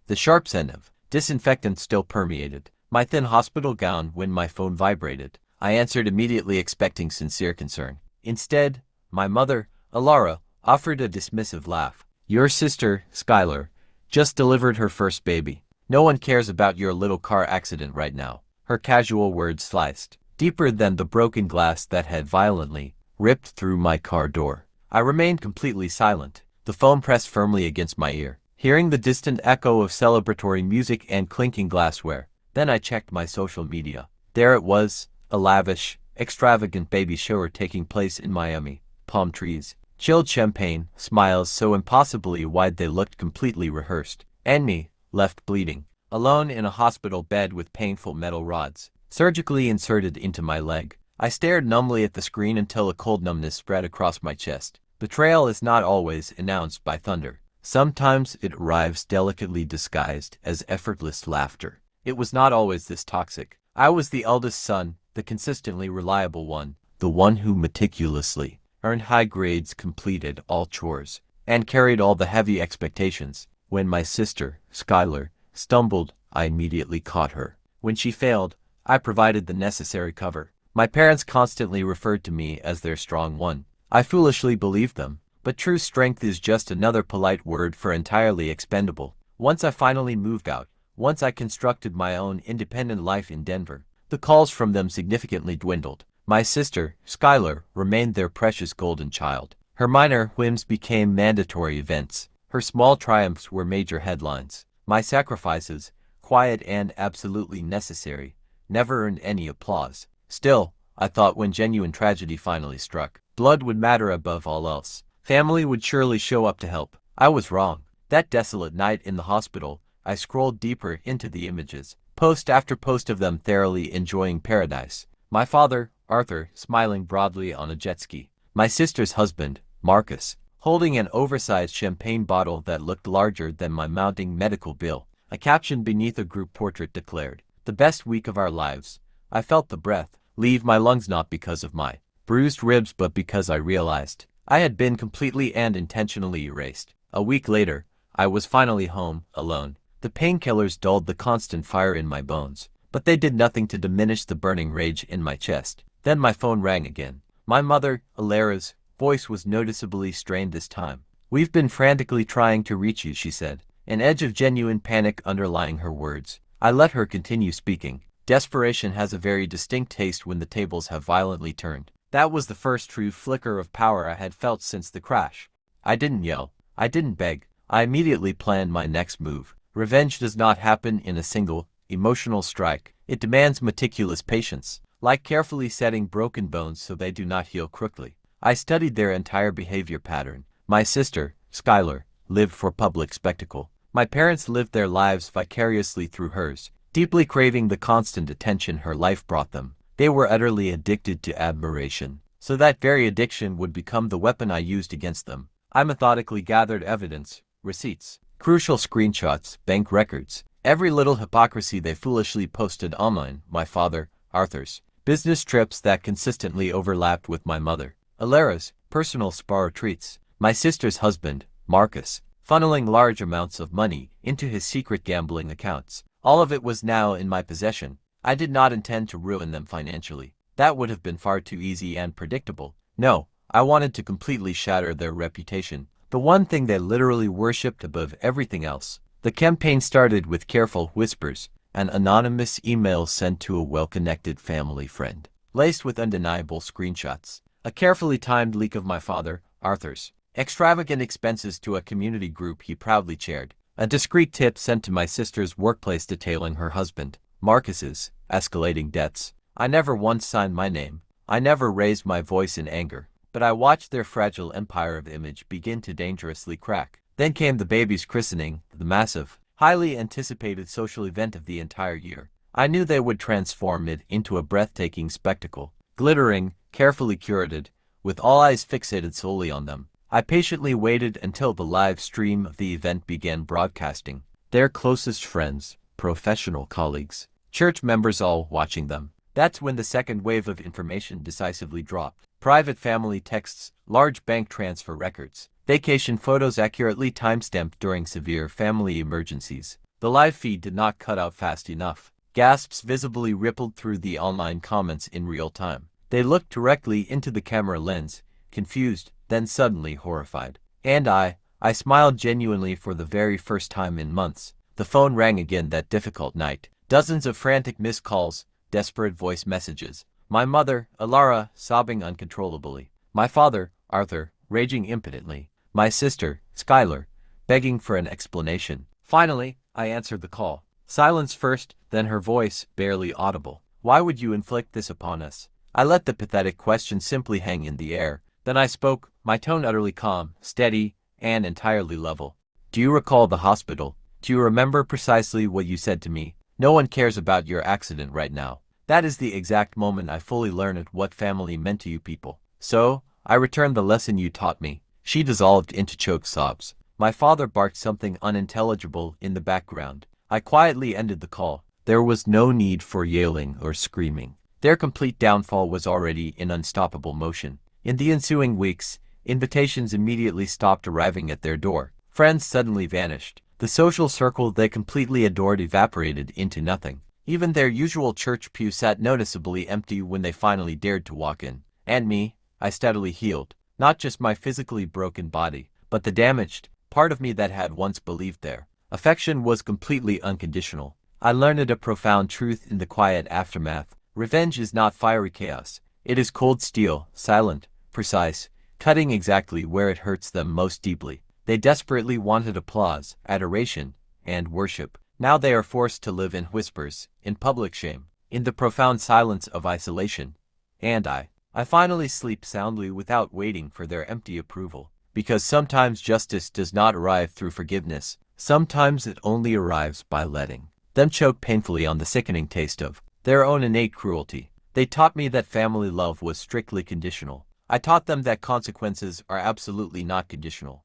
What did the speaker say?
The sharp scent of disinfectant still permeated my thin hospital gown when my phone vibrated. I answered immediately, expecting sincere concern. Instead, my mother, Alara, offered a dismissive laugh. "Your sister, Skylar, just delivered her first baby. No one cares about your little car accident right now." Her casual words sliced deeper than the broken glass that had violently ripped through my car door. I remained completely silent, the phone pressed firmly against my ear, hearing the distant echo of celebratory music and clinking glassware. Then I checked my social media. There it was, a lavish, extravagant baby shower taking place in Miami. Palm trees, chilled champagne, smiles so impossibly wide they looked completely rehearsed, and me, left bleeding, alone in a hospital bed with painful metal rods surgically inserted into my leg. I stared numbly at the screen until a cold numbness spread across my chest. Betrayal is not always announced by thunder. Sometimes it arrives delicately disguised as effortless laughter. It was not always this toxic. I was the eldest son, the consistently reliable one, the one who meticulously earned high grades, completed all chores, and carried all the heavy expectations. When my sister, Skylar, stumbled, I immediately caught her. When she failed, I provided the necessary cover. My parents constantly referred to me as their strong one. I foolishly believed them, but true strength is just another polite word for entirely expendable. Once I finally moved out, once I constructed my own independent life in Denver, the calls from them significantly dwindled. My sister, Skylar, remained their precious golden child. Her minor whims became mandatory events. Her small triumphs were major headlines. My sacrifices, quiet and absolutely necessary, never earned any applause. Still, I thought when genuine tragedy finally struck, blood would matter above all else. Family would surely show up to help. I was wrong. That desolate night in the hospital, I scrolled deeper into the images, post after post of them thoroughly enjoying paradise. My father, Arthur, smiling broadly on a jet ski. My sister's husband, Marcus, holding an oversized champagne bottle that looked larger than my mounting medical bill. A caption beneath a group portrait declared, "The best week of our lives." I felt the breath leave my lungs, not because of my bruised ribs but because I realized I had been completely and intentionally erased. A week later, I was finally home, alone. The painkillers dulled the constant fire in my bones, but they did nothing to diminish the burning rage in my chest. Then my phone rang again. My mother, Alara's, voice was noticeably strained this time. "We've been frantically trying to reach you," she said, an edge of genuine panic underlying her words. I let her continue speaking. Desperation has a very distinct taste when the tables have violently turned. That was the first true flicker of power I had felt since the crash. I didn't yell. I didn't beg. I immediately planned my next move. Revenge does not happen in a single, emotional strike. It demands meticulous patience, like carefully setting broken bones so they do not heal quickly. I studied their entire behavior pattern. My sister, Skylar, lived for public spectacle. My parents lived their lives vicariously through hers, deeply craving the constant attention her life brought them. They were utterly addicted to admiration, so that very addiction would become the weapon I used against them. I methodically gathered evidence, receipts, crucial screenshots, bank records, every little hypocrisy they foolishly posted online. My father, Arthur's, business trips that consistently overlapped with my mother, Alara's, personal spa retreats, my sister's husband, Marcus, funneling large amounts of money into his secret gambling accounts. All of it was now in my possession. I did not intend to ruin them financially. That would have been far too easy and predictable. No, I wanted to completely shatter their reputation, the one thing they literally worshipped above everything else. The campaign started with careful whispers, an anonymous email sent to a well-connected family friend, laced with undeniable screenshots, a carefully timed leak of my father, Arthur's, extravagant expenses to a community group he proudly chaired, a discreet tip sent to my sister's workplace detailing her husband, Marcus's, escalating debts. I never once signed my name. I never raised my voice in anger, but I watched their fragile empire of image begin to dangerously crack. Then came the baby's christening, the massive, highly anticipated social event of the entire year. I knew they would transform it into a breathtaking spectacle, glittering, carefully curated, with all eyes fixated solely on them. I patiently waited until the live stream of the event began broadcasting. Their closest friends, professional colleagues, church members all watching them. That's when the second wave of information decisively dropped. Private family texts, large bank transfer records, vacation photos accurately timestamped during severe family emergencies. The live feed did not cut out fast enough. Gasps visibly rippled through the online comments in real time. They looked directly into the camera lens, confused, then suddenly horrified. And I smiled genuinely for the very first time in months. The phone rang again that difficult night. Dozens of frantic missed calls, desperate voice messages. My mother, Alara, sobbing uncontrollably. My father, Arthur, raging impotently. My sister, Skylar, begging for an explanation. Finally, I answered the call. Silence first, then her voice, barely audible. Why would you inflict this upon us? I let the pathetic question simply hang in the air. Then I spoke, my tone utterly calm, steady, and entirely level. Do you recall the hospital? Do you remember precisely what you said to me? No one cares about your accident right now. That is the exact moment I fully learned what family meant to you people. So, I returned the lesson you taught me. She dissolved into choked sobs. My father barked something unintelligible in the background. I quietly ended the call. There was no need for yelling or screaming. Their complete downfall was already in unstoppable motion. In the ensuing weeks, invitations immediately stopped arriving at their door. Friends suddenly vanished. The social circle they completely adored evaporated into nothing. Even their usual church pew sat noticeably empty when they finally dared to walk in. And me, I steadily healed. Not just my physically broken body, but the damaged part of me that had once believed there. Affection was completely unconditional. I learned a profound truth in the quiet aftermath. Revenge is not fiery chaos. It is cold steel, silent, precise, cutting exactly where it hurts them most deeply. They desperately wanted applause, adoration, and worship. Now they are forced to live in whispers, in public shame, in the profound silence of isolation. And I finally sleep soundly without waiting for their empty approval. Because sometimes justice does not arrive through forgiveness. Sometimes it only arrives by letting them choke painfully on the sickening taste of their own innate cruelty. They taught me that family love was strictly conditional. I taught them that consequences are absolutely not conditional.